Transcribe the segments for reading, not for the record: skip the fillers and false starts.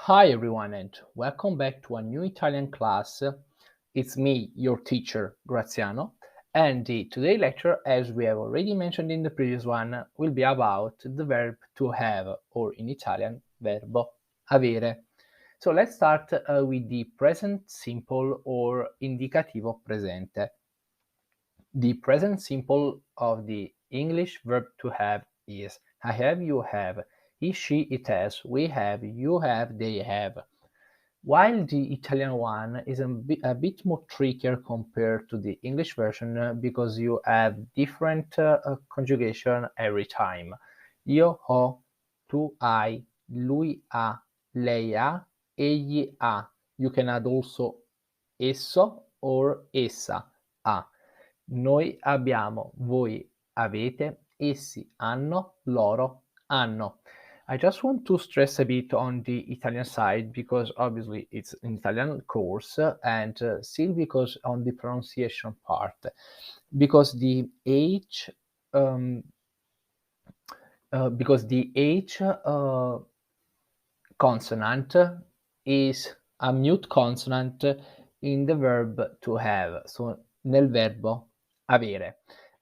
Hi everyone and welcome back to a new Italian class. It's me, your teacher, Graziano, and the today lecture, as we have already mentioned in the previous one, will be about the verb to have, or in Italian, verbo avere. So let's start with the present simple or indicativo presente. The present simple of the English verb to have is I have, you have, he, she, it has, we have, you have, they have. While the Italian one is a bit more trickier compared to the English version because you have different conjugation every time. Io ho, tu hai, lui ha, lei ha, egli ha. You can add also esso or essa ha. Noi abbiamo, voi avete, essi hanno, loro hanno. I just want to stress a bit on the Italian side because obviously it's an Italian course and still because on the pronunciation part, because the H consonant is a mute consonant in the verb to have, so nel verbo avere.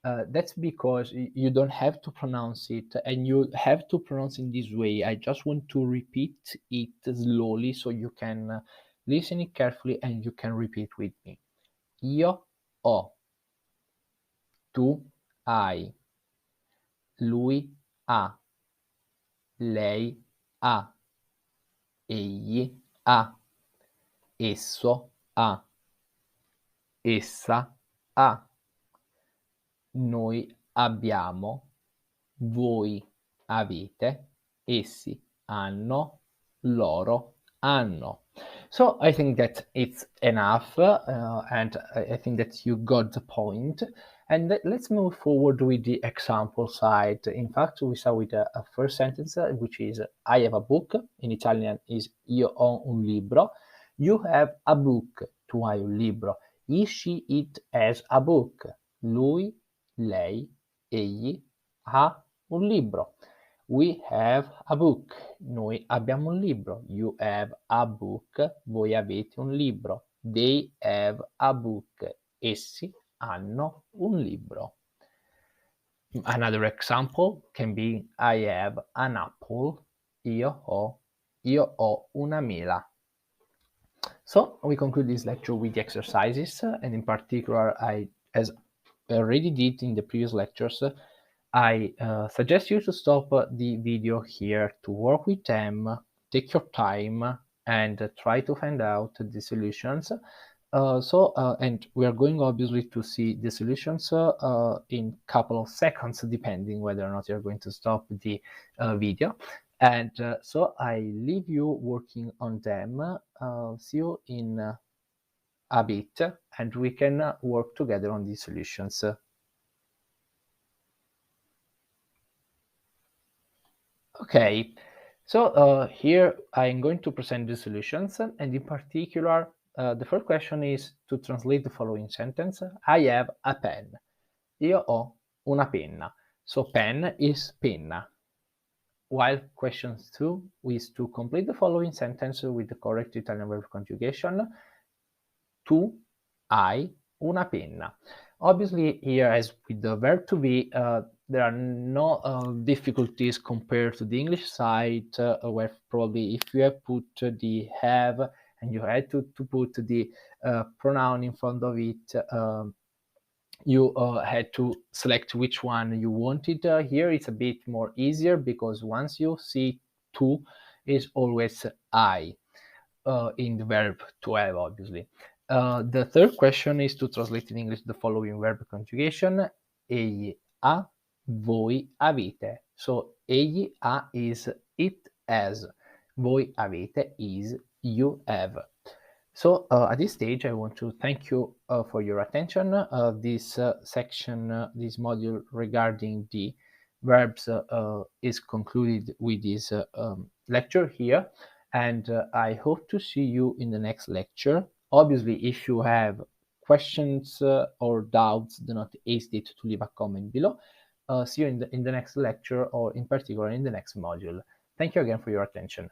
That's because you don't have to pronounce it and you have to pronounce in this way. I just want to repeat it slowly so you can listen it carefully and you can repeat with me. Io ho, tu hai, lui ha, lei ha, egli ha, esso ha, essa ha, noi abbiamo, voi avete, essi hanno, loro hanno. So I think that it's enough and I think that you got the point. And let's move forward with the example side. In fact, we start with a first sentence, which is I have a book. In Italian is io ho un libro. You have a book. Tu hai un libro. He, she, it has a book. Lui, lei, egli ha un libro. We have a book. Noi abbiamo un libro. You have a book. Voi avete un libro. They have a book. Essi hanno un libro. Another example can be I have an apple. Io ho una mela. So we conclude this lecture with the exercises, and in particular, as I already did in the previous lectures, I suggest you to stop the video here to work with them, take your time, and try to find out the solutions. And we are going obviously to see the solutions in a couple of seconds, depending whether or not you're going to stop the video. And so I leave you working on them. See you in a bit, and we can work together on these solutions. Okay, so here I'm going to present the solutions, and in particular, the first question is to translate the following sentence. I have a pen. Io ho una penna. So pen is penna. While question 2 is to complete the following sentence with the correct Italian verb conjugation. Tu hai una penna. Obviously, here, as with the verb to be, there are no difficulties compared to the English side, where probably if you have put the have and you had to put the pronoun in front of it, you had to select which one you wanted. Here it's a bit more easier because once you see tu, is always I in the verb to have, obviously. The third question is to translate in English the following verb conjugation. Egli ha, voi avete. So egli ha is it has. Voi avete is you have. So at this stage, I want to thank you for your attention. This section, this module regarding the verbs is concluded with this lecture here. And I hope to see you in the next lecture. Obviously, if you have questions or doubts, do not hesitate to leave a comment below. See you in the next lecture, or in particular in the next module. Thank you again for your attention.